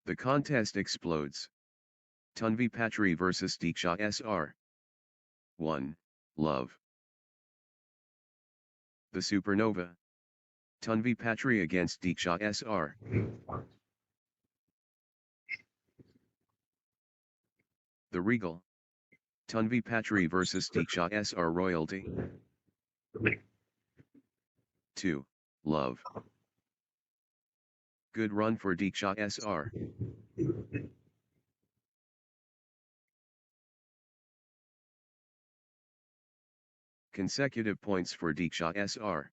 The contest explodes. TANVI Patri vs Diksha Sr. 1. Love. The Supernova. TANVI Patri against Diksha Sr. The Regal. TANVI Patri vs Diksha Sr. Royalty. 2. Love. Good run for Diksha Sr. Consecutive points for Diksha Sr.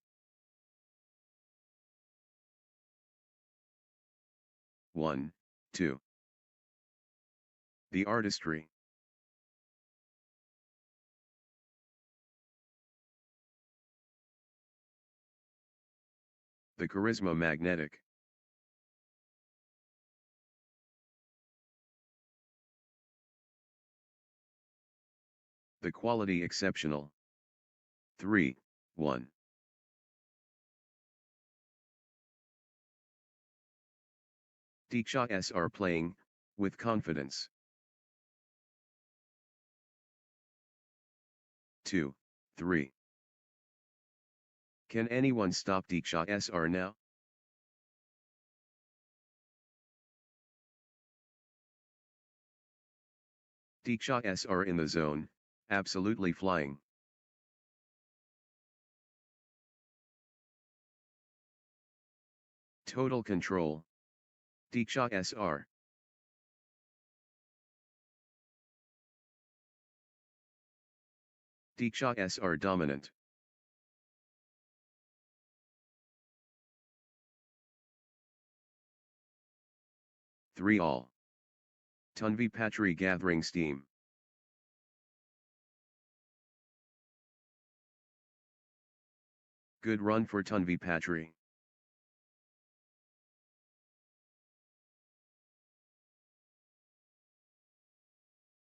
1, 2. The artistry. The charisma magnetic. The quality exceptional. 3, 1. Diksha Sr. playing, with confidence. 2, 3. Can anyone stop Diksha Sr. now? Diksha Sr. in the zone, absolutely flying. Total control. Diksha Sr. Diksha Sr. dominant. Three all. TANVI Patri gathering steam. Good run for TANVI Patri.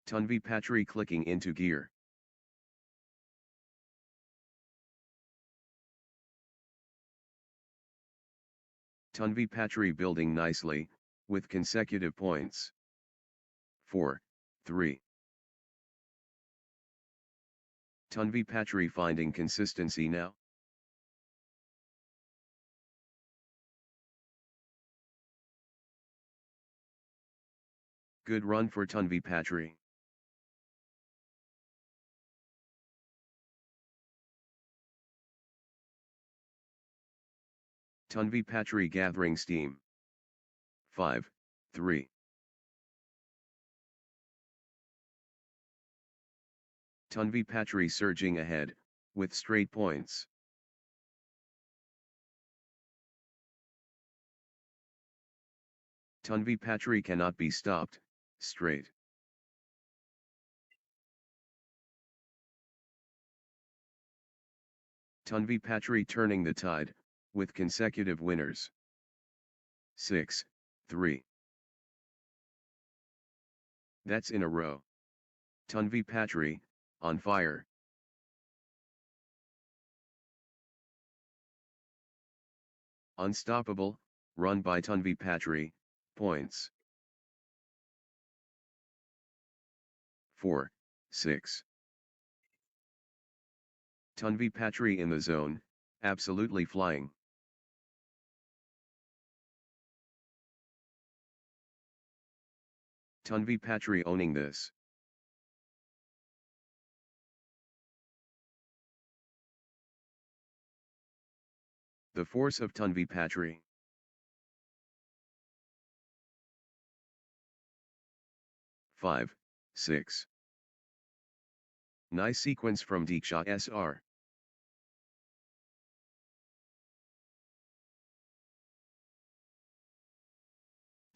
TANVI Patri clicking into gear. TANVI Patri building nicely, with consecutive points. 4, 3. TANVI Patri finding consistency now. Good run for TANVI Patri. TANVI Patri gathering steam. 5, 3. TANVI Patri surging ahead, with straight points. TANVI Patri cannot be stopped, straight. TANVI Patri turning the tide, with consecutive winners. 6, 3. That's in a row. TANVI Patri, on fire. Unstoppable, run by TANVI Patri, points. 4, 6. TANVI Patri in the zone, absolutely flying. TANVI Patri owning this. The force of TANVI Patri. Five, 6. Nice sequence from Diksha Sr.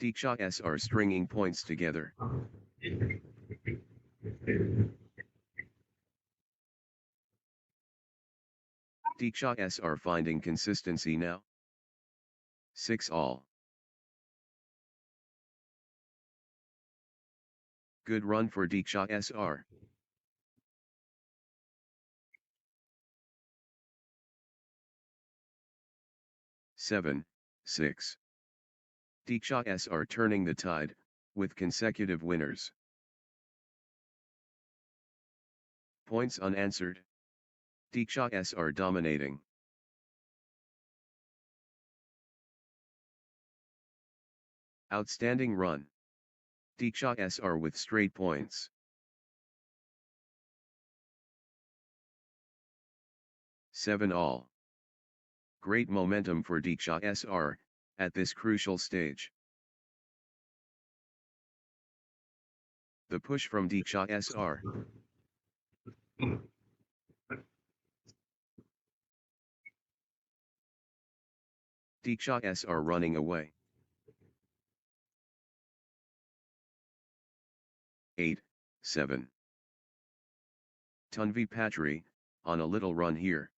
Diksha Sr. stringing points together. Diksha Sr. finding consistency now. 6 all. Good run for Diksha Sr. 7, 6. Diksha are turning the tide, with consecutive winners. Points unanswered. Diksha are dominating. Outstanding run. Diksha are with straight points. 7-all. Great momentum for Diksha are, at this crucial stage. The push from Diksha are. Diksha are running away. 8-7. TANVI Patri, on a little run here.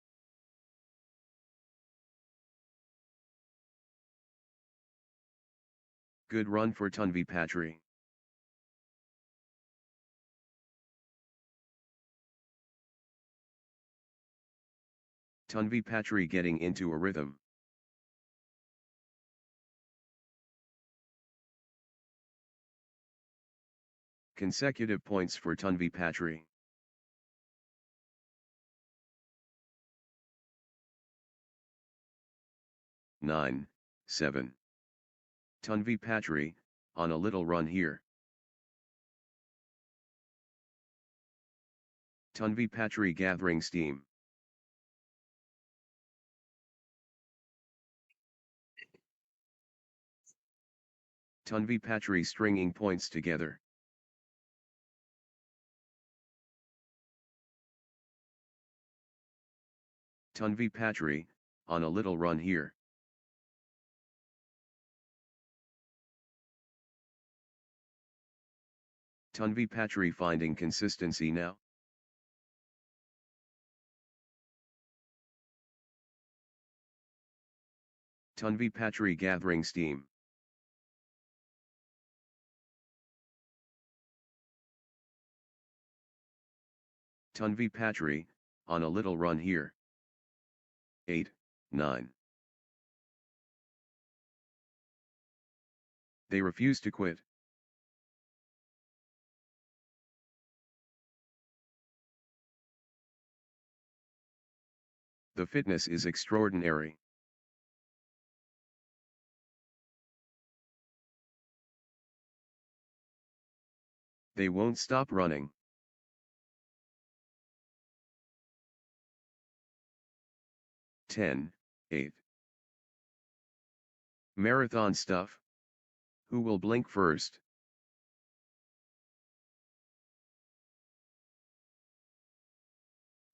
Good run for TANVI Patri. TANVI Patri getting into a rhythm. Consecutive points for TANVI Patri. Nine, 7. TANVI Patri, on a little run here. TANVI Patri gathering steam. TANVI Patri stringing points together. TANVI Patri, on a little run here. TANVI Patri finding consistency now. TANVI Patri gathering steam. TANVI Patri, on a little run here. 8-9. They refuse to quit. The fitness is extraordinary. They won't stop running. 10-8. Marathon stuff. Who will blink first?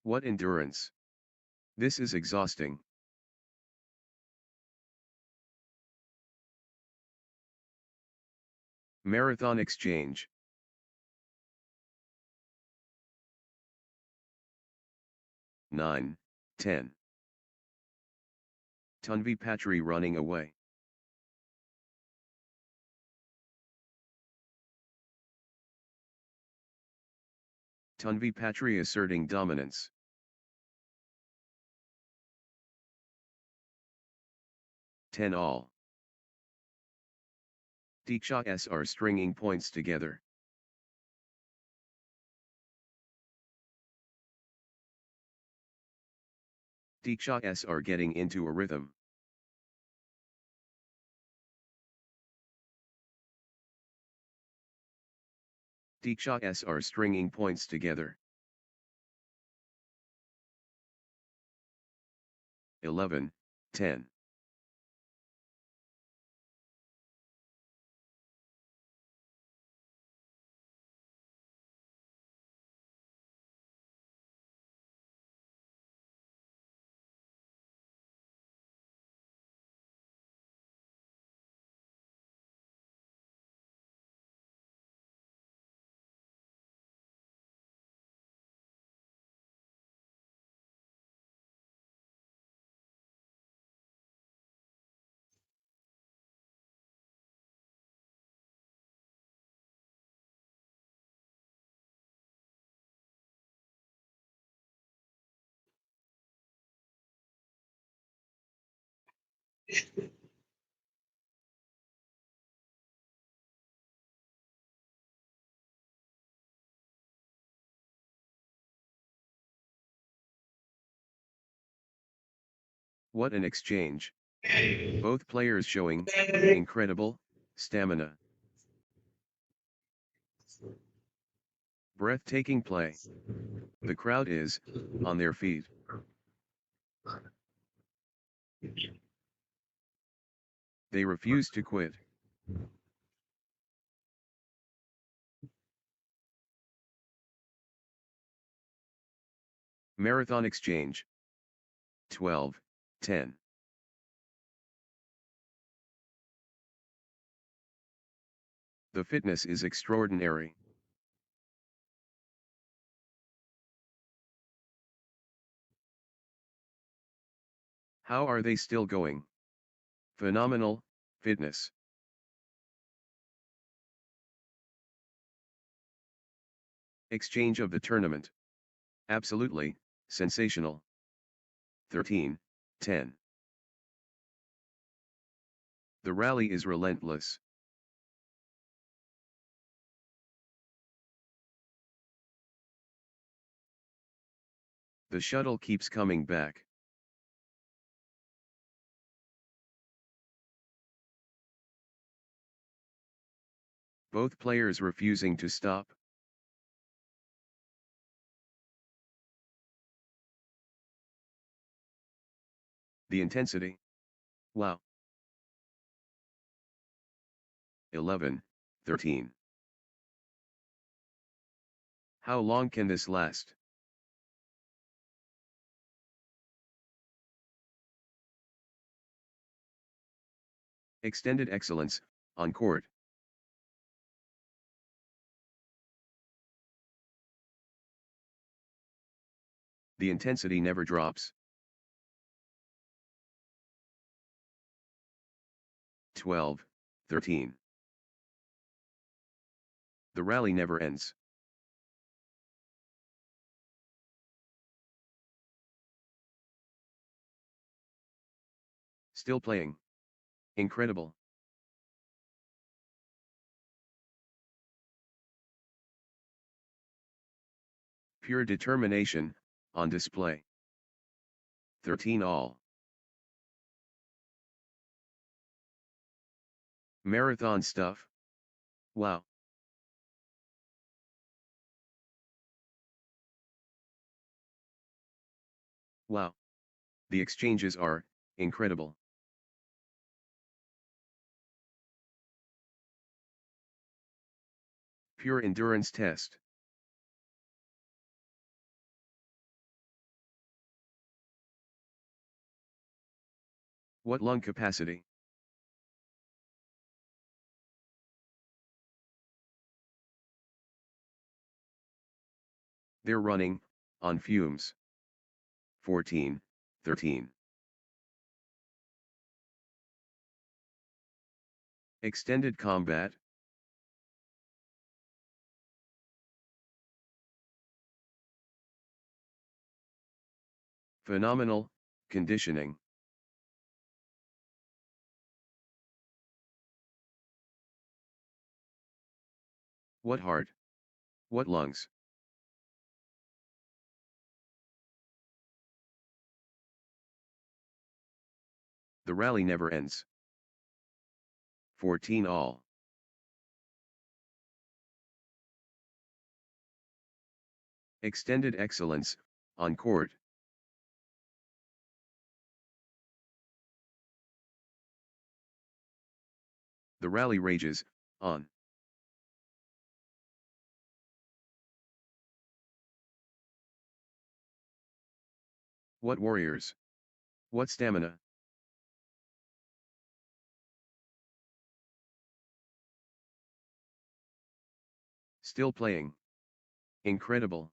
What endurance! This is exhausting. Marathon exchange. 9-10. TANVI Patri running away. TANVI Patri asserting dominance. Ten all. Diksha are stringing points together. Diksha are getting into a rhythm. Diksha are stringing points together. 11-10. What an exchange. Both players showing incredible stamina. Breathtaking play. The crowd is on their feet. They refuse to quit. Marathon exchange. 12-10. The fitness is extraordinary. How are they still going? Phenomenal fitness. Exchange of the tournament. Absolutely sensational. 13-10. The rally is relentless. The shuttle keeps coming back. Both players refusing to stop. The intensity. Wow. 11-13. How long can this last? Extended excellence on court. The intensity never drops. 12-13. The rally never ends. Still playing. Incredible. Pure determination on display. 13 all. Marathon stuff. Wow. Wow. The exchanges are incredible. Pure endurance test. What lung capacity? They're running on fumes. 14-13. Extended combat. Phenomenal conditioning. What heart? What lungs? The rally never ends. 14 all. Extended excellence on court. The rally rages on. What warriors? What stamina? Still playing. Incredible.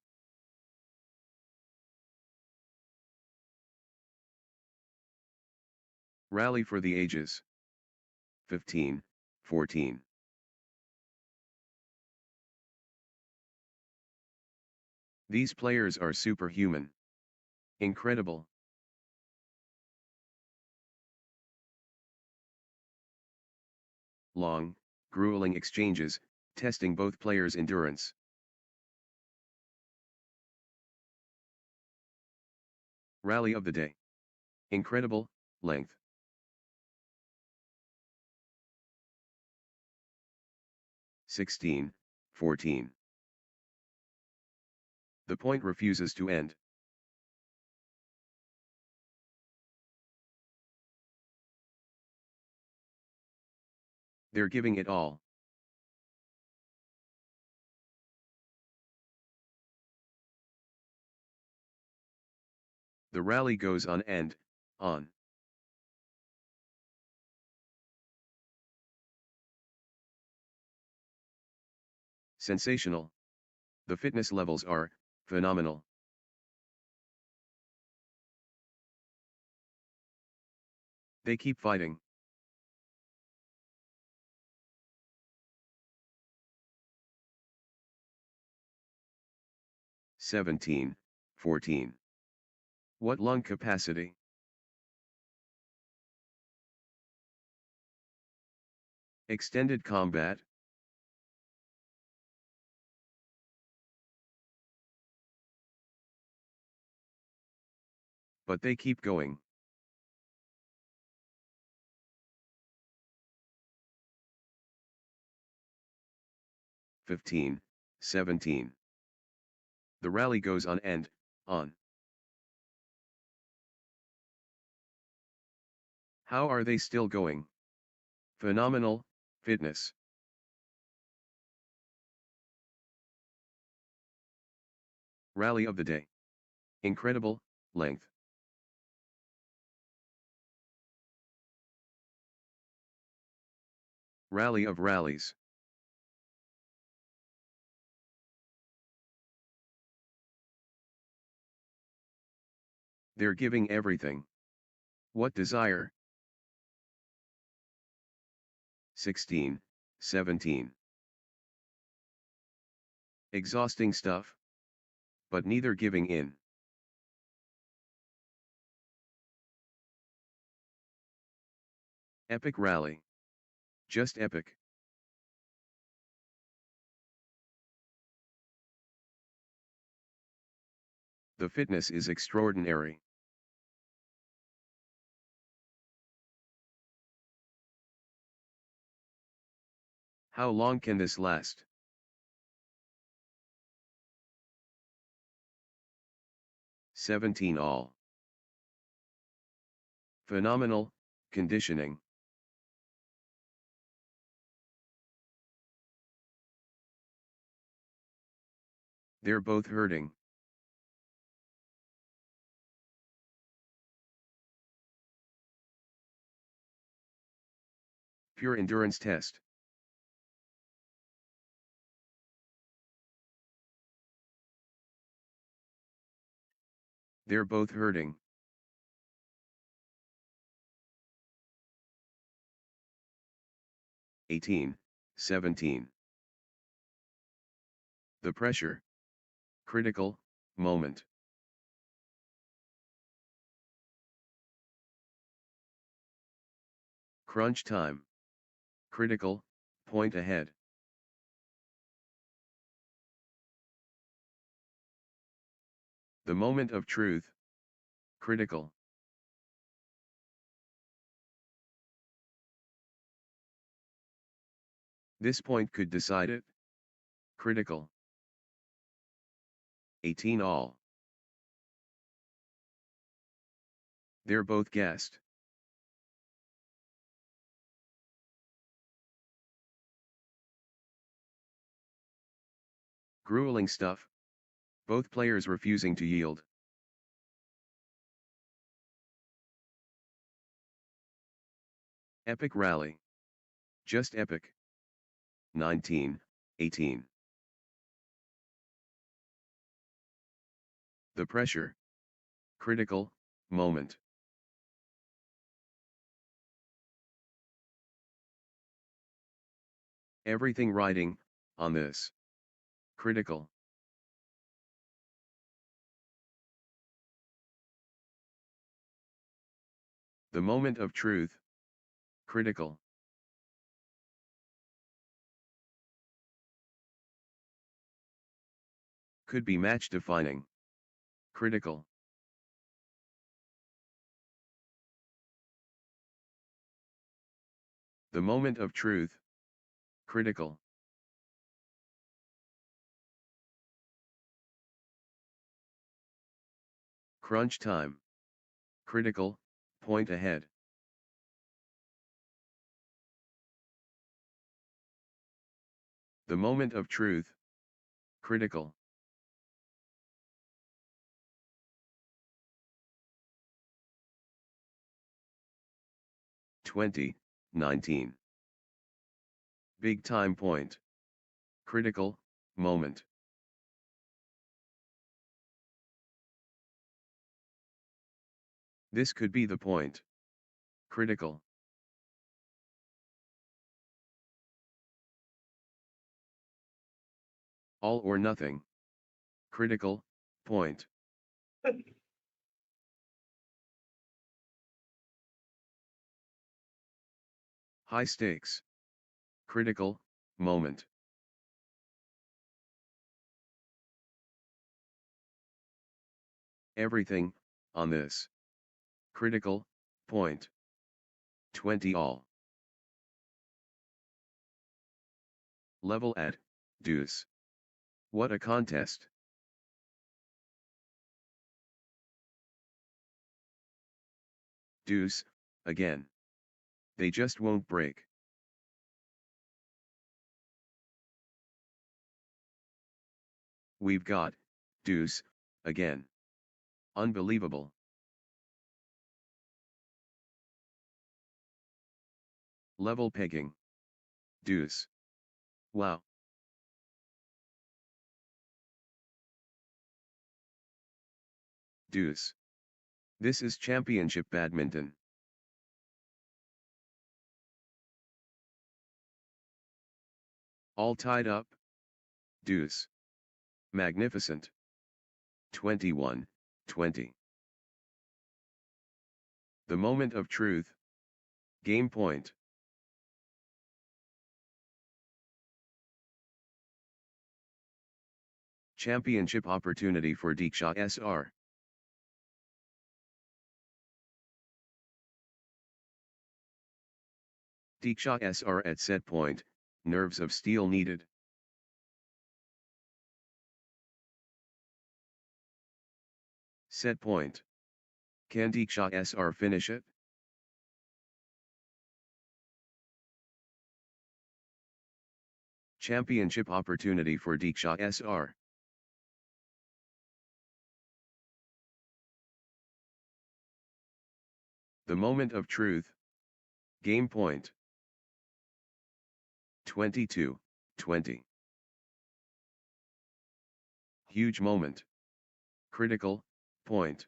Rally for the ages. 15-14. These players are superhuman. Incredible. Long, grueling exchanges, testing both players' endurance. Rally of the day. Incredible length. (16, 14). The point refuses to end. They're giving it all. The rally goes on and on. Sensational. The fitness levels are phenomenal. They keep fighting. (17, 14). What lung capacity? Extended combat. But they keep going. (15, 17). The rally goes on and on. How are they still going? Phenomenal fitness. Rally of the day. Incredible length. Rally of rallies. They're giving everything. What desire? 16, 17. Exhausting stuff. But neither giving in. Epic rally. Just epic. The fitness is extraordinary. How long can this last? (17 all). Phenomenal conditioning. They're both hurting. Pure endurance test. They're both hurting. (18, 17). The pressure. Critical moment. Crunch time. Critical point ahead. The moment of truth. Critical. This point could decide it. Critical. 18 all. They're both gassed. Grueling stuff. Both players refusing to yield. Epic rally. Just epic. 19, 18. The pressure. Critical moment. Everything riding on this. Critical. The moment of truth. Critical. Could be match defining. Critical. The moment of truth. Critical. Crunch time. Critical, point ahead. The moment of truth. Critical. (2019). Big time point. Critical, moment. This could be the point. Critical. All or nothing. Critical, point. High stakes. Critical, moment. Everything, on this. Critical, point. 20 all. Level at, deuce. What a contest. Deuce, again. They just won't break. We've got, deuce, again. Unbelievable. Level pegging. Deuce. Wow. Deuce. This is championship badminton. All tied up. Deuce. Magnificent. 21-20. The moment of truth. Game point. Championship opportunity for Diksha SR. Diksha SR at set point, nerves of steel needed. Set point. Can Diksha SR finish it? Championship opportunity for Diksha SR. The moment of truth. Game point. 22-20. Huge moment. Critical, point.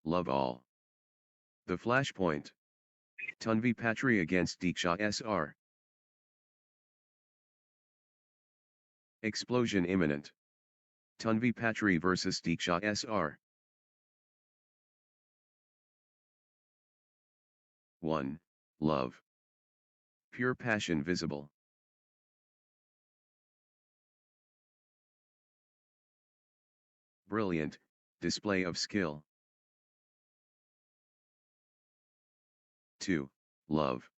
Love all. The flashpoint. TANVI Patri against Diksha SR. Explosion imminent. TANVI PATRI vs Diksha SR. 1. Love. Pure passion visible. Brilliant, display of skill. 2. Love.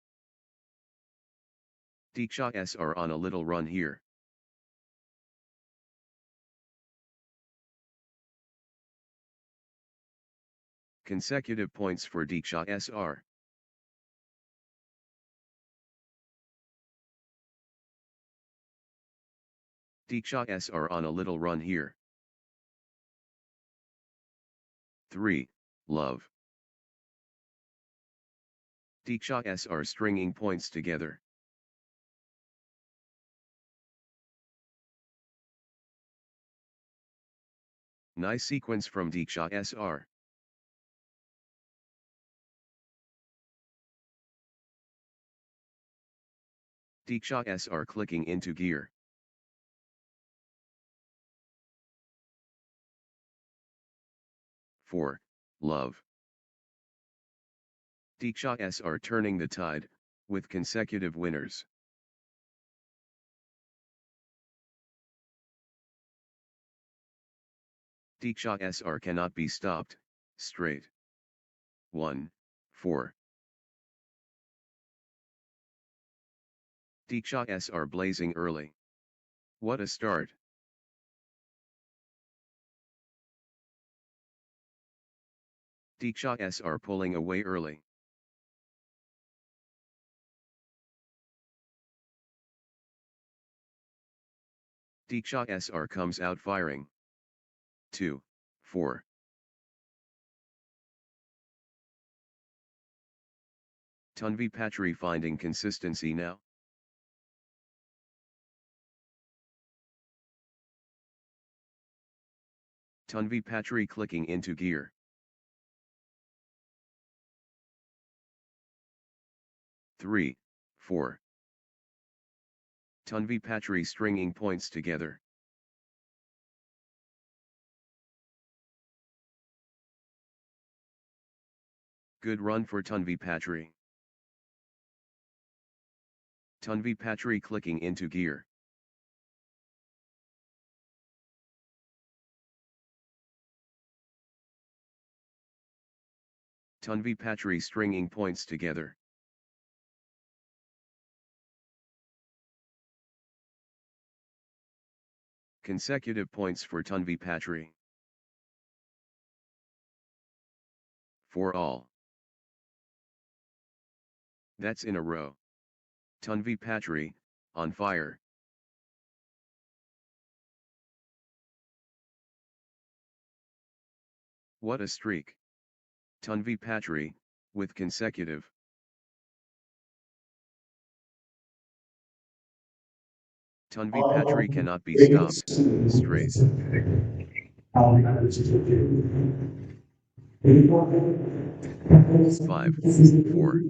Diksha SR on a little run here. Consecutive points for Diksha SR. Diksha SR on a little run here. 3. Love. Diksha SR stringing points together. Nice sequence from Diksha SR. Diksha SR clicking into gear. 4. Love. Diksha SR turning the tide, with consecutive winners. Diksha SR cannot be stopped, straight. 1. 4. Diksha SR blazing early. What a start. Diksha SR pulling away early. Diksha SR comes out firing. 2. 4. TANVI PATRI finding consistency now. TANVI PATRI clicking into gear. 3. 4. TANVI PATRI stringing points together. Good run for TANVI PATRI. TANVI PATRI clicking into gear. TANVI PATRI stringing points together. Consecutive points for TANVI PATRI. 4 all. That's in a row. TANVI PATRI, on fire. What a streak. TANVI PATRI, with consecutive. TANVI PATRI cannot be stopped, straight. 5. 4.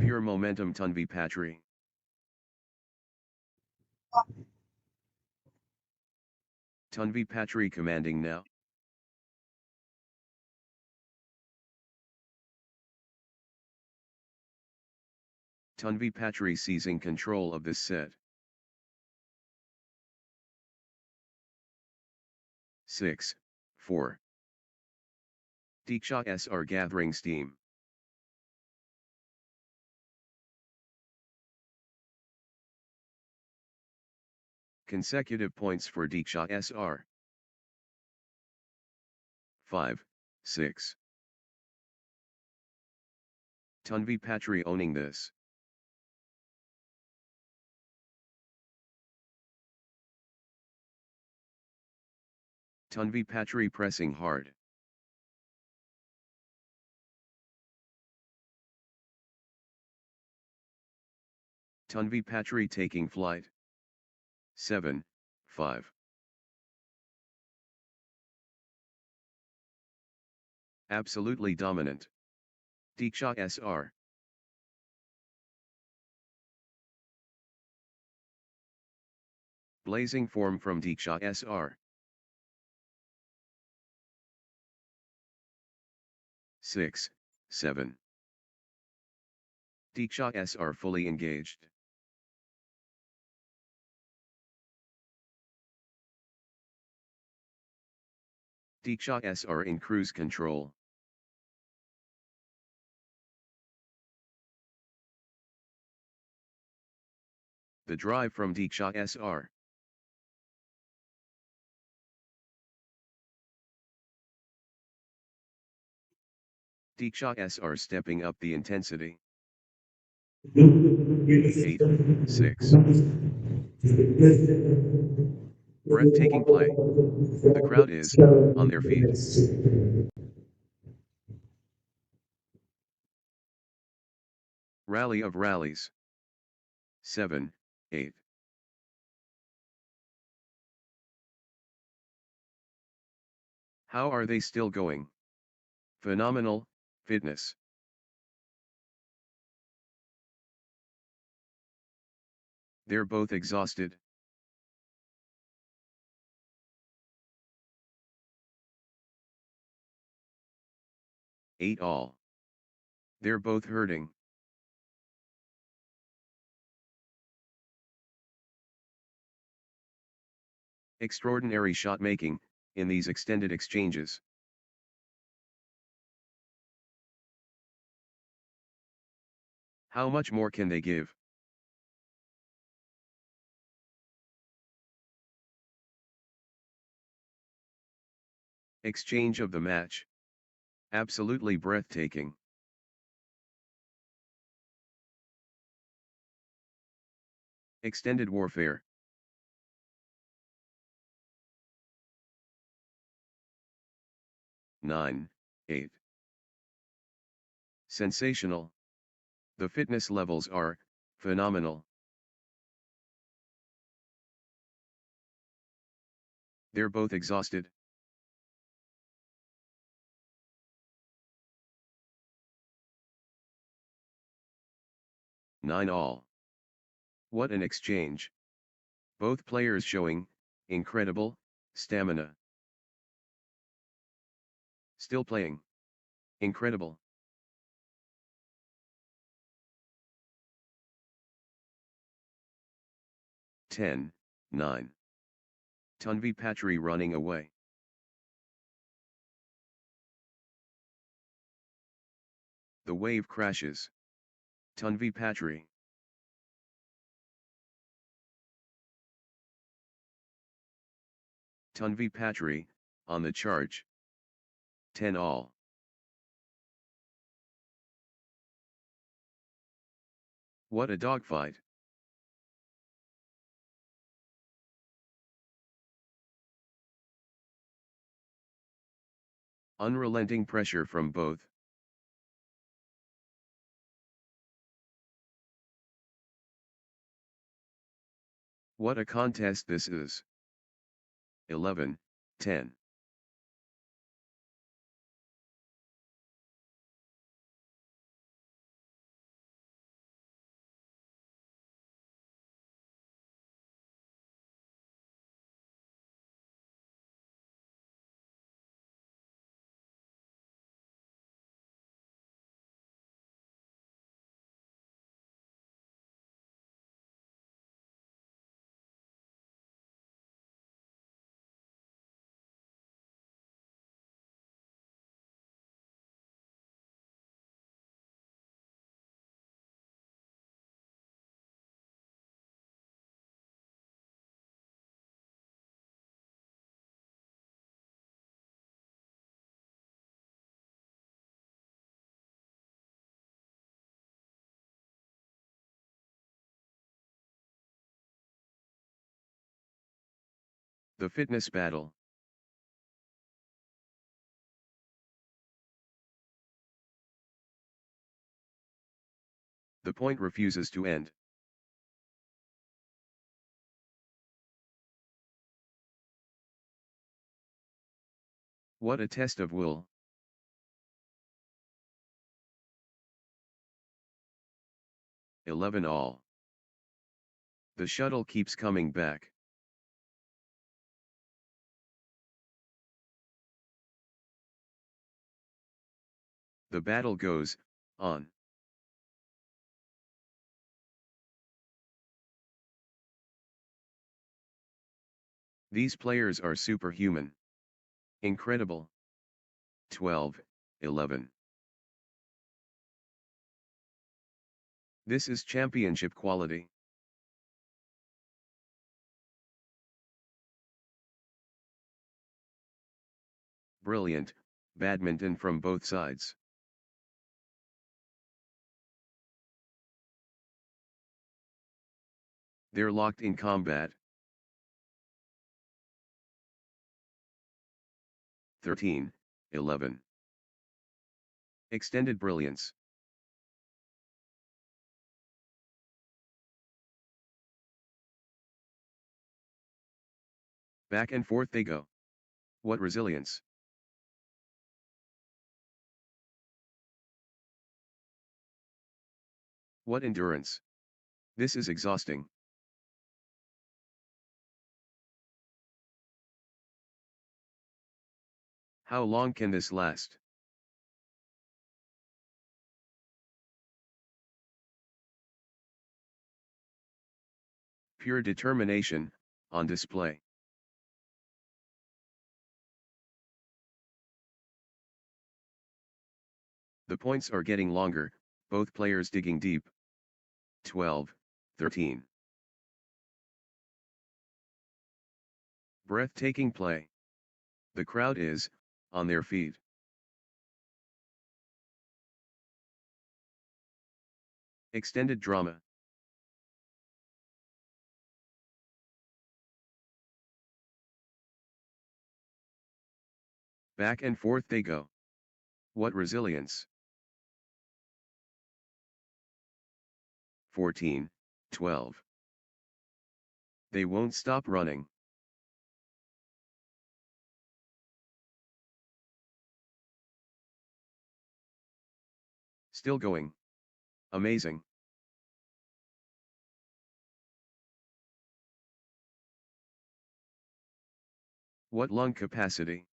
Pure momentum TANVI PATRI. TANVI PATRI commanding now. TANVI PATRI seizing control of this set. 6. 4. Diksha SR gathering steam. Consecutive points for Diksha SR. 5. 6. TANVI PATRI owning this. TANVI PATRI pressing hard. TANVI PATRI taking flight. 7. 5. Absolutely dominant. Diksha SR. Blazing form from Diksha Sr. 6, 7. Diksha Sr. fully engaged. Diksha Sr. in cruise control. The drive from Diksha Sr. Diksha Sr. stepping up the intensity. 8, 6. Breathtaking play. The crowd is on their feet. Rally of rallies. 7, 8. How are they still going? Phenomenal, fitness. They're both exhausted. Eight all. They're both hurting. Extraordinary shot making, in these extended exchanges. How much more can they give? Exchange of the match. Absolutely breathtaking. Extended warfare. Nine, 8. Sensational. The fitness levels are phenomenal. They're both exhausted. Nine all. What an exchange. Both players showing incredible stamina. Still playing. Incredible. Ten, 9. TANVI Patri running away. The wave crashes. TANVI Patri. TANVI Patri, on the charge. 10 all. What a dogfight. Unrelenting pressure from both. What a contest this is. 11, 10. The fitness battle. The point refuses to end. What a test of will. 11 all. The shuttle keeps coming back. The battle goes on. These players are superhuman. Incredible. 12, 11. This is championship quality. Brilliant, badminton from both sides. They're locked in combat. 13, 11. Extended brilliance. Back and forth they go. What resilience. What endurance. This is exhausting. How long can this last? Pure determination, on display. The points are getting longer, both players digging deep. 12, 13. Breathtaking play. The crowd is on their feet. Extended drama. Back and forth they go. What resilience. 14, 12. They won't stop running. Still going. Amazing. What lung capacity.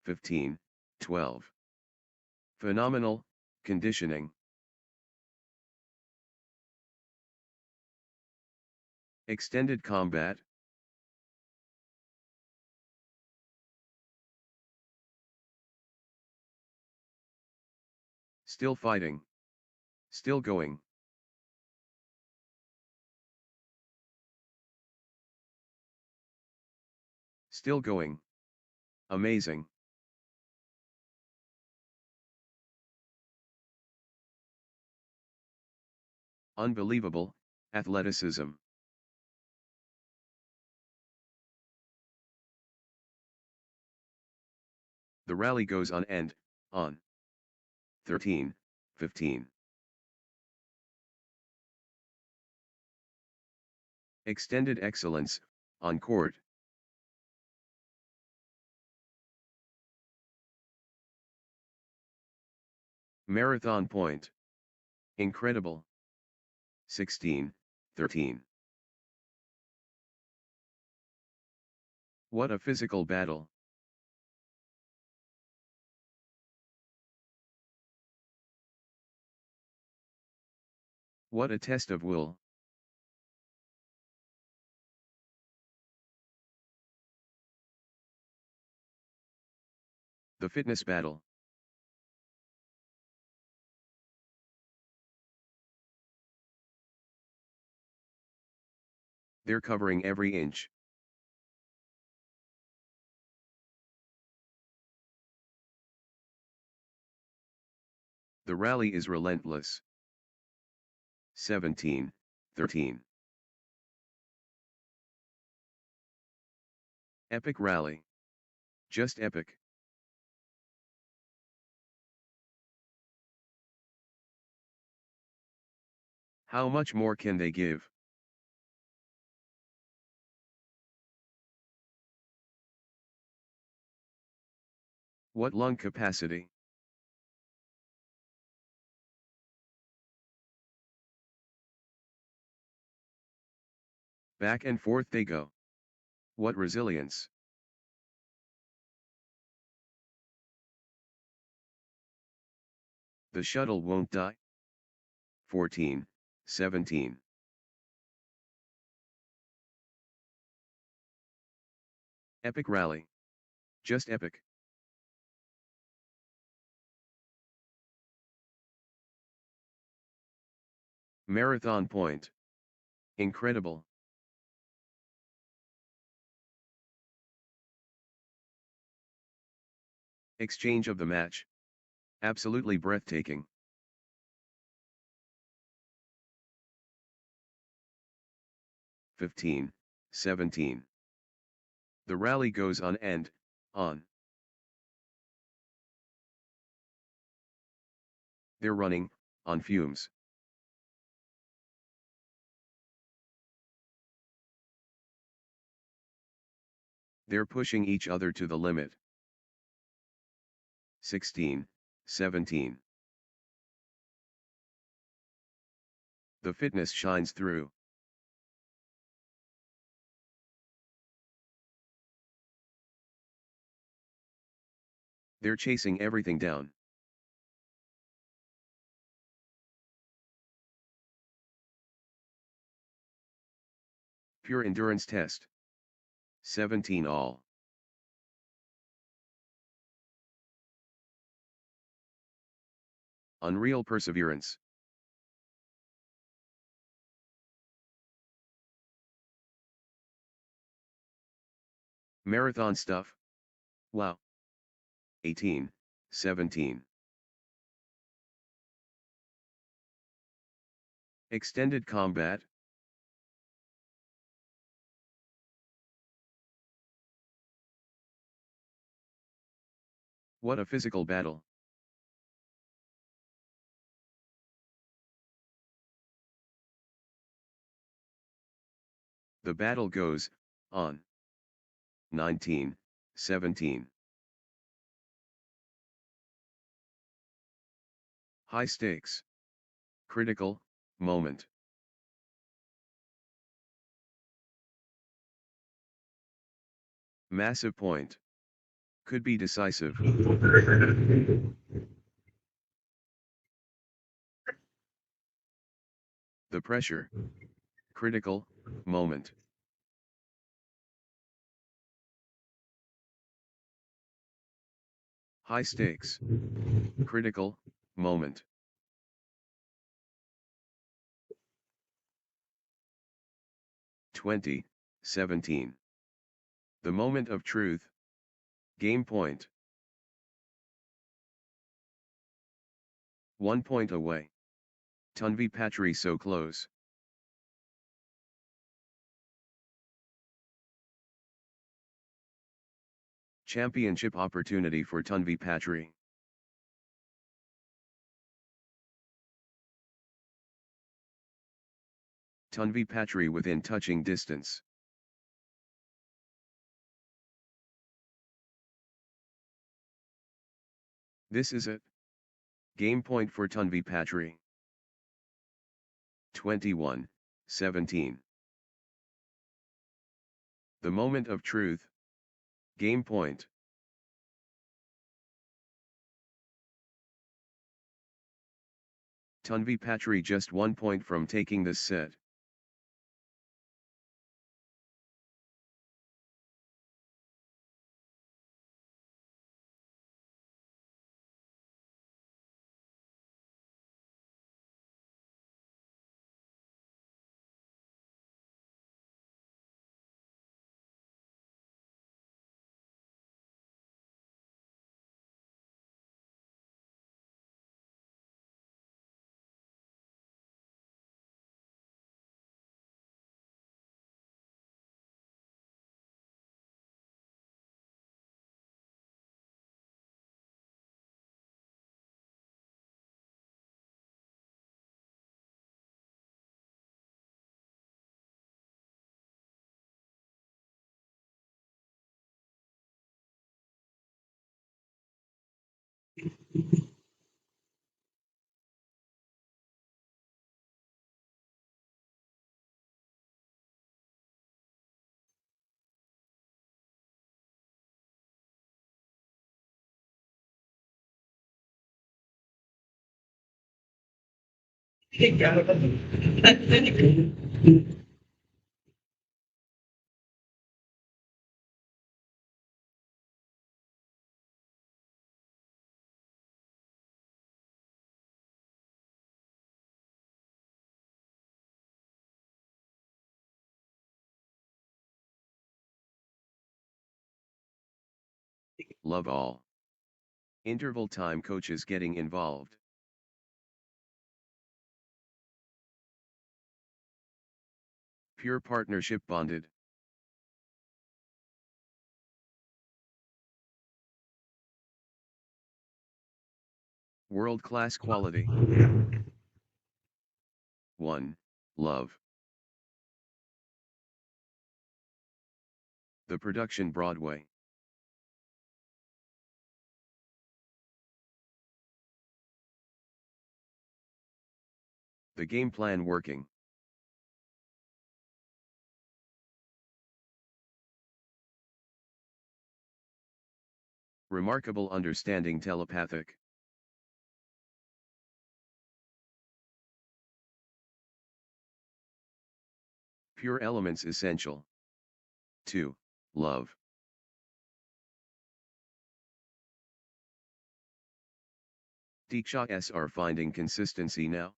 (15, 12). Phenomenal, conditioning. Extended combat. Still fighting. Still going. Still going. Amazing. Unbelievable, athleticism. The rally goes on and on. 13, 15. Extended excellence, on court. Marathon point. Incredible. 16, 13. What a physical battle. What a test of will. The fitness battle. They're covering every inch. The rally is relentless. 17, 13. Epic rally. Just epic. How much more can they give? What lung capacity? Back and forth they go. What resilience? The shuttle won't die. 14, 17. Epic rally. Just epic. Marathon point. Incredible. Exchange of the match. Absolutely breathtaking. 15, 17. The rally goes on and on. They're running on fumes. They're pushing each other to the limit. 16, 17. The fitness shines through. They're chasing everything down. Pure endurance test. 17 all. Unreal perseverance. Marathon stuff. Wow. 18, 17. Extended combat. What a physical battle. The battle goes on. 19, 17. High stakes. Critical moment. Massive point. Could be decisive. The pressure. Critical moment. High stakes. Critical moment. Twenty, 17. The moment of truth. Game point. 1 point away. TANVI Patri so close. Championship opportunity for TANVI Patri. TANVI Patri within touching distance. This is it. Game point for TANVI Patri. 21, 17. The moment of truth. Game point. TANVI Patri just 1 point from taking this set. Love all. Interval time coaches getting involved. Pure partnership bonded. World-class quality. 1. Love. The production Broadway. The game plan working. Remarkable understanding telepathic. Pure elements essential. 2. Love. Diksha are finding consistency now.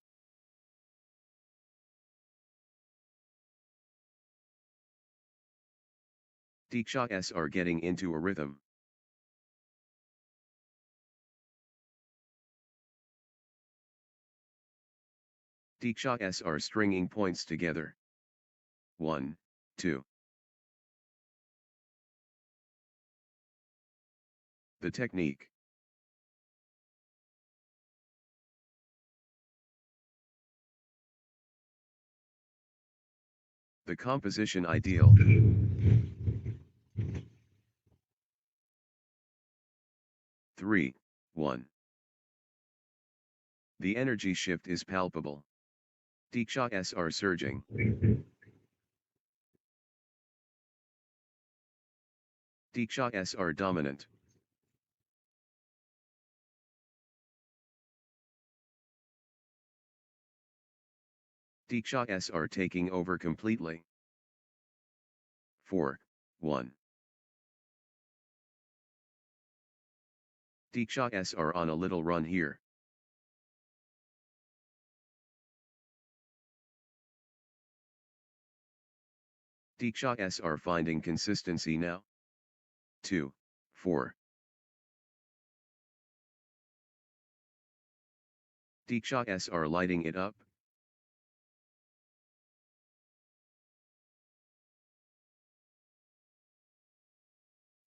Diksha are getting into a rhythm. Diksha are stringing points together. 1, 2. The technique. The composition ideal. 3, 1. The energy shift is palpable. Diksha are surging. Diksha are dominant. Diksha are taking over completely. 4, 1. Diksha are on a little run here. Diksha are finding consistency now. 2, 4. Diksha are lighting it up.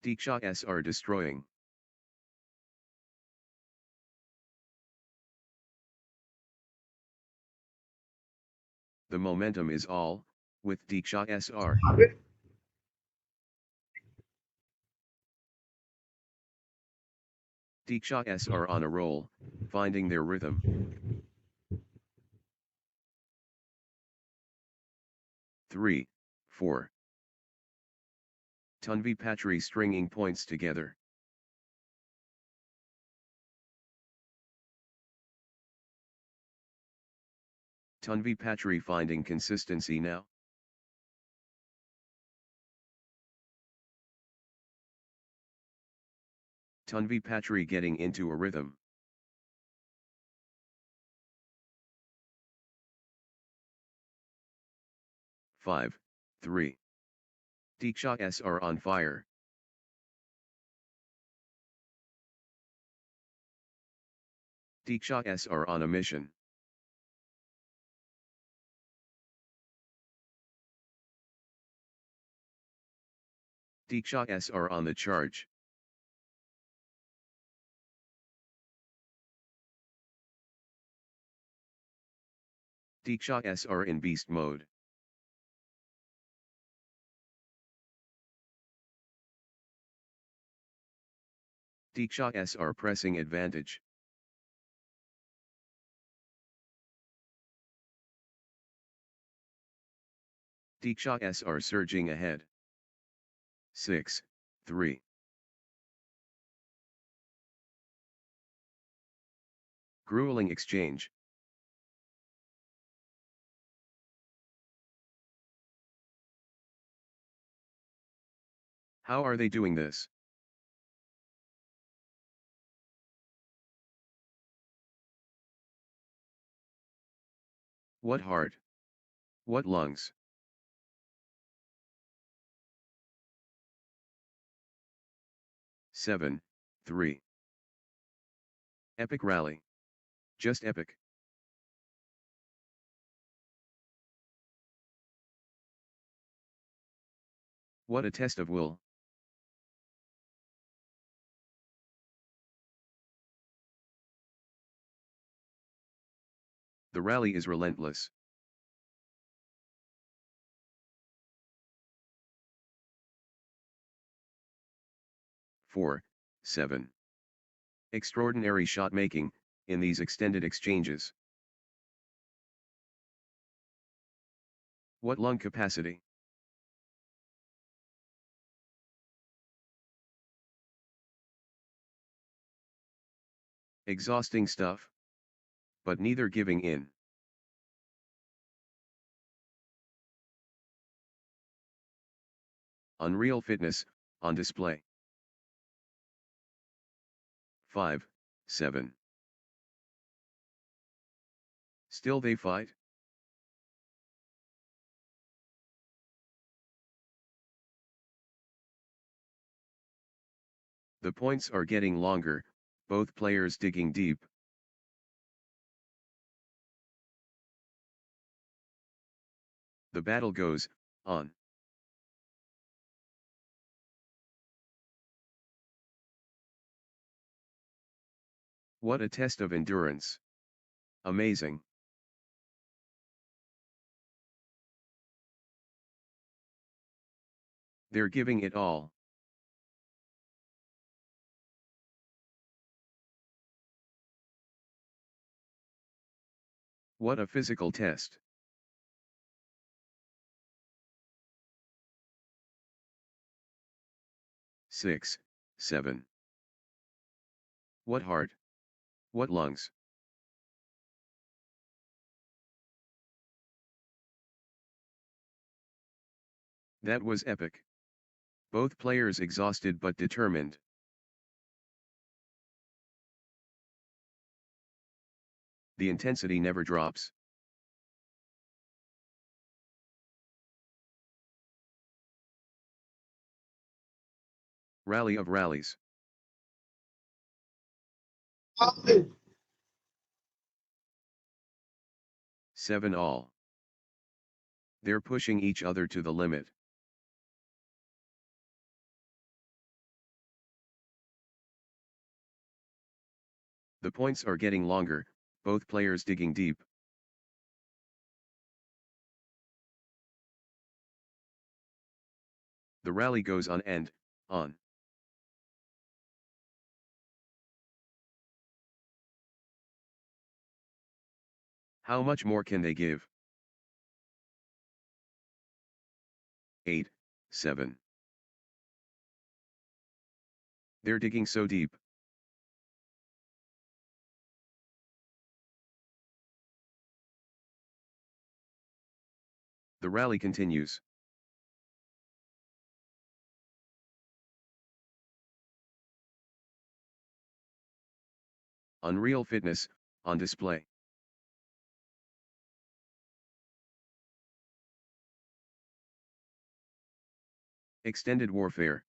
Diksha are destroying. The momentum is all, with Diksha are. Diksha are on a roll, finding their rhythm. 3, 4. TANVI Patri stringing points together. TANVI Patri finding consistency now. TANVI Patri getting into a rhythm. Five, 3. Diksha are on fire. Diksha are on a mission. Diksha are on the charge. Diksha are in beast mode. Diksha are pressing advantage. Diksha are surging ahead. 6, 3. Grueling exchange. How are they doing this? What heart? What lungs? Seven, 3. Epic rally. Just epic. What a test of will. 'The rally is relentless. 4, 7. Extraordinary shot making, in these extended exchanges. What lung capacity. 'Exhausting stuff. But neither giving in. Unreal fitness, on display. 5, 7. Still they fight? The points are getting longer, both players digging deep. The battle goes on. What a test of endurance. Amazing. They're giving it all. What a physical test. Six, 7. What heart? What lungs? That was epic. Both players exhausted but determined. The intensity never drops. Rally of rallies. 7 all. They're pushing each other to the limit. The points are getting longer, both players digging deep. The rally goes on and on. How much more can they give? 8, 7. They're digging so deep. The rally continues. Unreal fitness, on display. Extended warfare.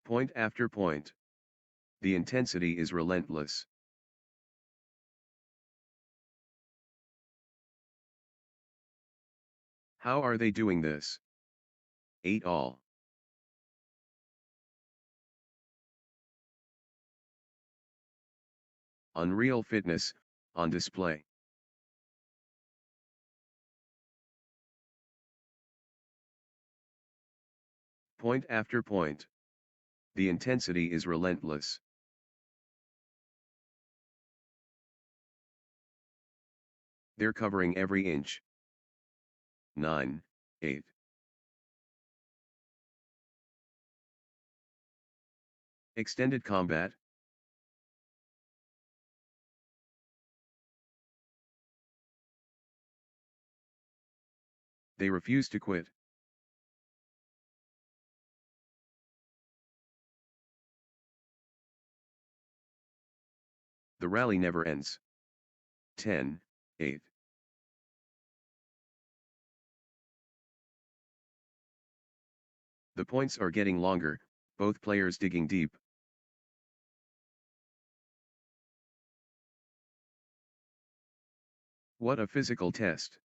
Point after point. The intensity is relentless. How are they doing this? 8 all. Unreal fitness, on display. Point after point. The intensity is relentless. They're covering every inch. 9, 8. Extended combat. They refuse to quit. The rally never ends. 10, 8. The points are getting longer, both players digging deep. What a physical test.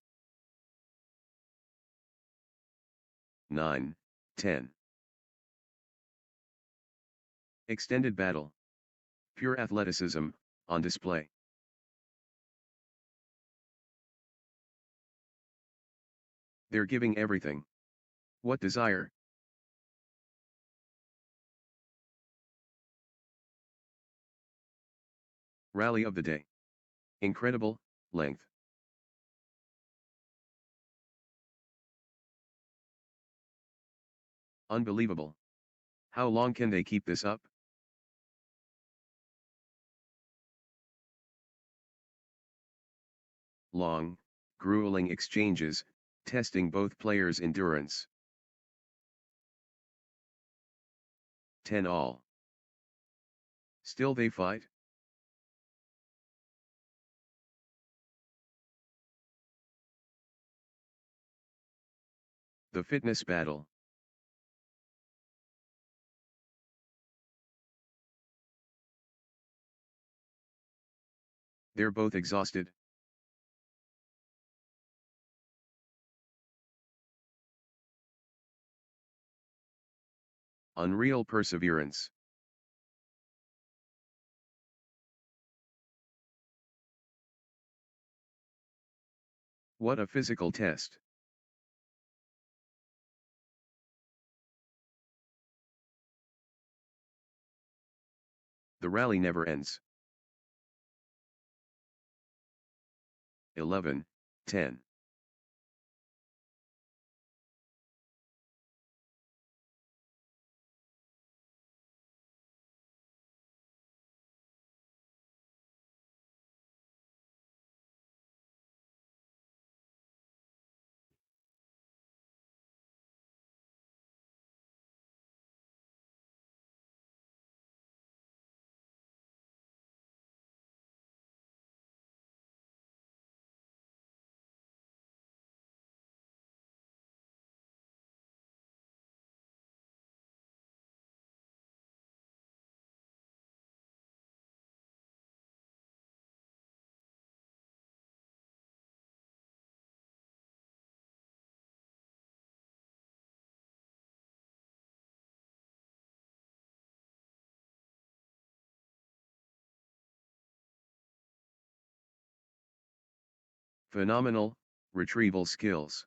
9, 10. Extended battle. Pure athleticism, on display. They're giving everything. What desire? Rally of the day. Incredible, length. Unbelievable. How long can they keep this up? Long, grueling exchanges, testing both players' endurance. 10 all. Still they fight? The fitness battle. They're both exhausted. Unreal perseverance. What a physical test. The rally never ends. 11, 10. Phenomenal, retrieval skills.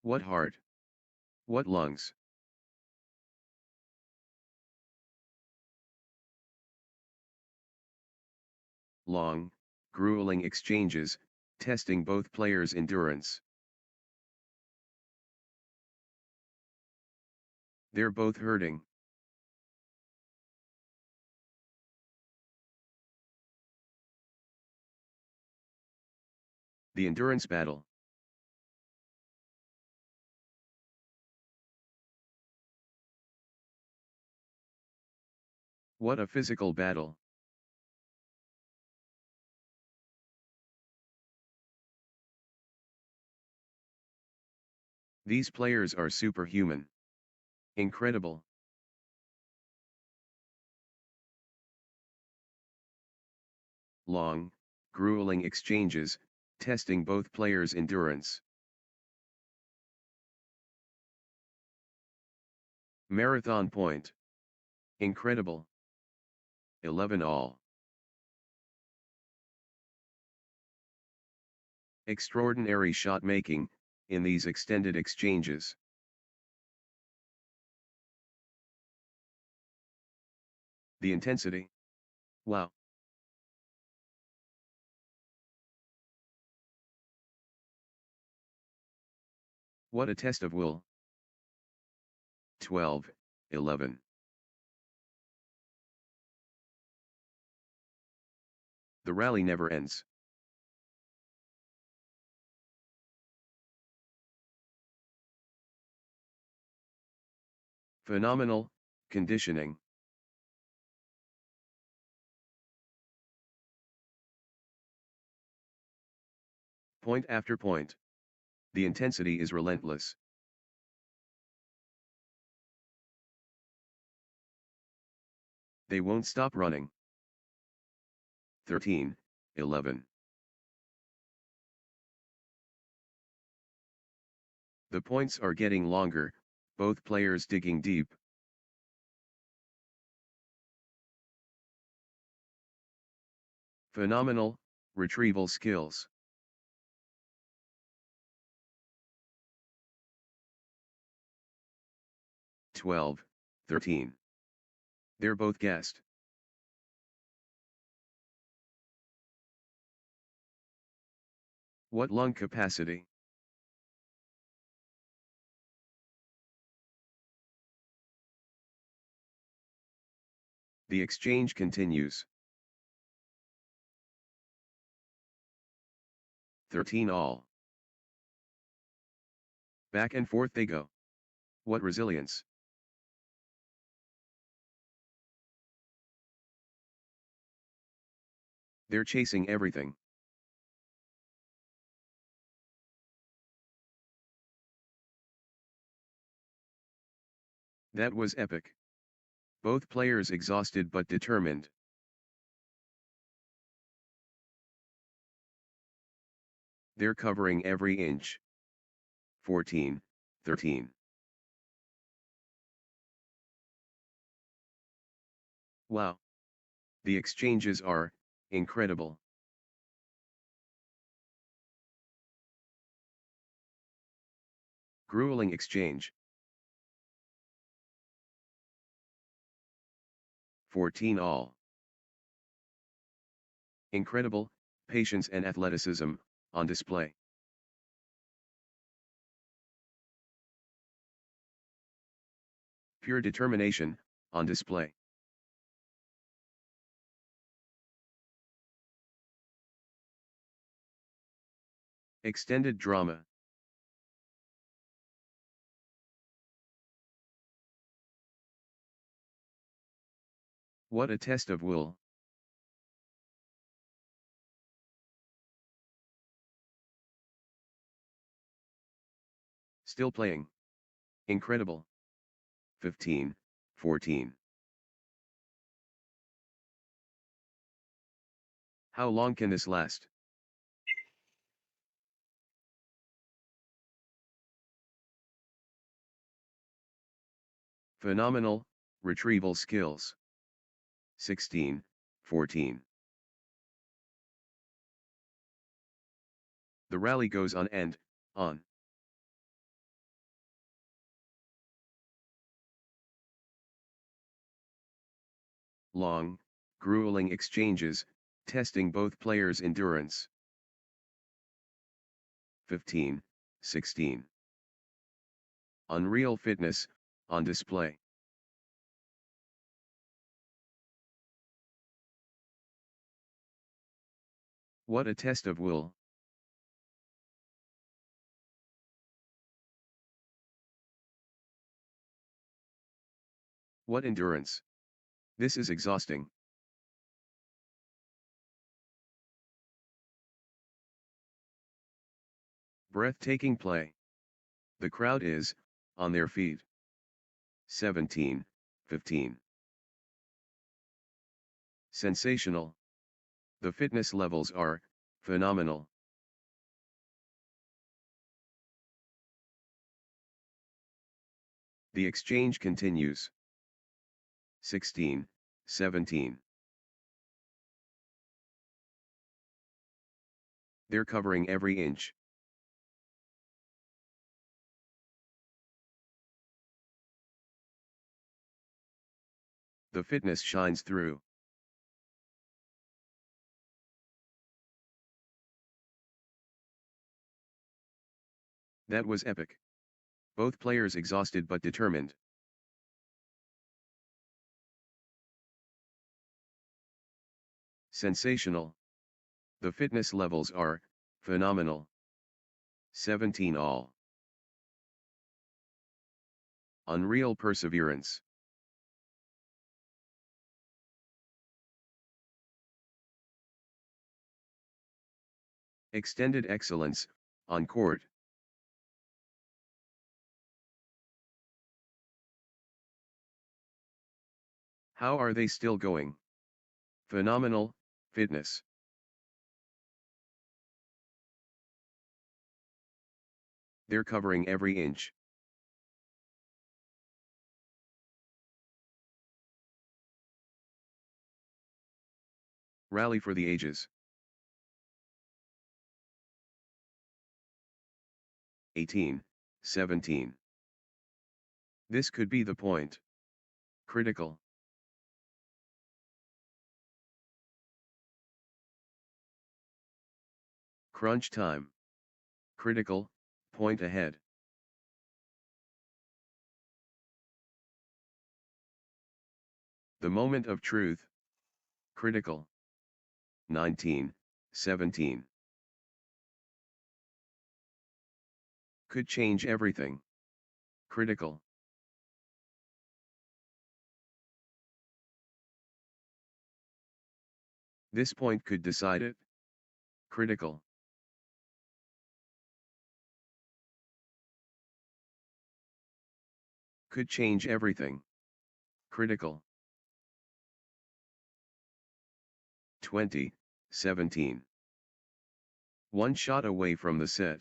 What heart? What lungs? Long, grueling exchanges, testing both players' endurance. They're both hurting. The endurance battle. What a physical battle. These players are superhuman. Incredible. Long, grueling exchanges, testing both players' endurance. Marathon point. Incredible. 11 all. Extraordinary shot making, in these extended exchanges. The intensity. Wow. What a test of will. 12, 11. The rally never ends. Phenomenal conditioning. Point after point. The intensity is relentless. They won't stop running. 13, 11. The points are getting longer, both players digging deep. Phenomenal retrieval skills. "12, 13. They're both gassed. What lung capacity? The exchange continues. 13 all. Back and forth they go. What resilience. They're chasing everything. That was epic. Both players exhausted but determined. They're covering every inch. 14, 13. Wow. The exchanges are incredible. Grueling exchange. 14 all. Incredible patience and athleticism on display. Pure determination on display. Extended drama. What a test of will. Still playing. Incredible. 15, 14. How long can this last? Phenomenal retrieval skills. 16, 14. The rally goes on and on. Long, grueling exchanges, testing both players' endurance. 15, 16. Unreal fitness on display. What a test of will. What endurance. This is exhausting. Breathtaking play. The crowd is on their feet. 17, 15. Sensational. The fitness levels are phenomenal. The exchange continues. 16, 17. They're covering every inch. The fitness shines through. That was epic. Both players exhausted but determined. Sensational. The fitness levels are phenomenal. 17 all. Unreal perseverance. Extended excellence, on court. How are they still going? Phenomenal, fitness. They're covering every inch. Rally for the ages. 18, 17. This could be the point. Critical. Crunch time. Critical, point ahead. The moment of truth. Critical. 19, 17. Could change everything. Critical. This point could decide it. Critical. Could change everything. Critical. 20, 17. One shot away from the set.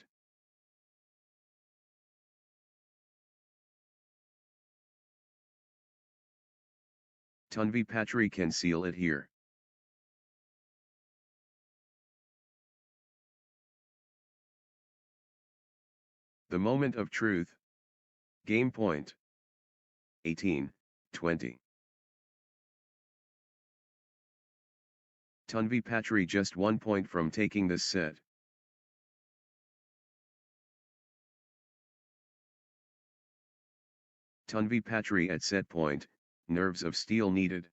TANVI Patri can seal it here. The moment of truth. Game point. 18, 20. TANVI Patri just 1 point from taking this set. TANVI Patri at set point, nerves of steel needed.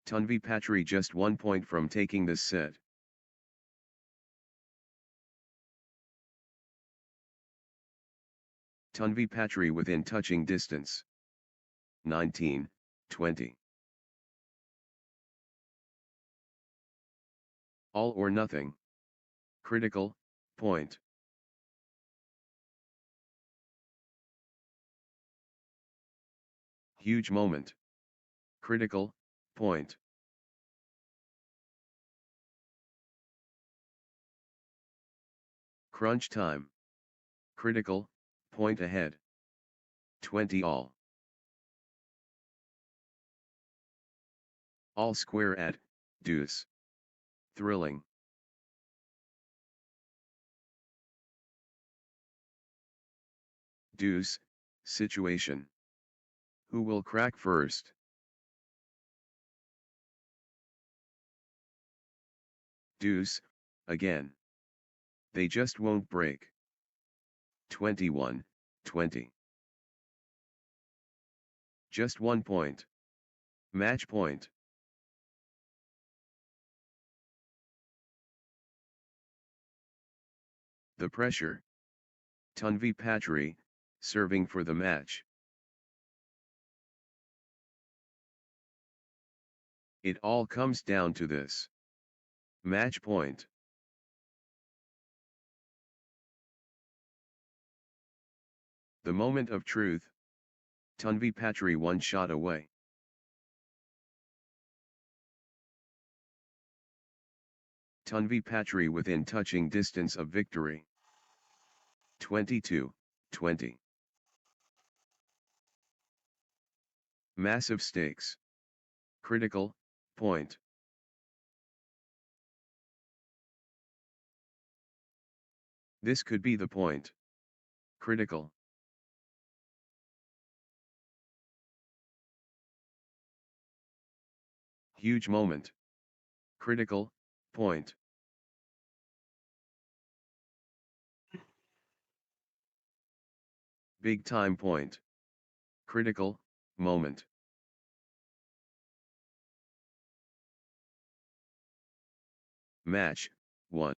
TANVI Patri just 1 point from taking this set. TANVI Patri within touching distance. 19, 20. All or nothing. Critical, point. Huge moment. Critical, point. Crunch time. Critical, point ahead. 20 all. All square at, deuce. Thrilling. Deuce, situation. Who will crack first? Deuce, again. They just won't break. 21, 20. Just 1 point. Match point. The pressure. TANVI Patri, serving for the match. It all comes down to this. Match point. The moment of truth. TANVI Patri 1 shot away. TANVI Patri within touching distance of victory. 22, 20. Massive stakes. Critical, point. This could be the point. Critical. Huge moment. Critical, point. Big time point. Critical, moment. Match, 1.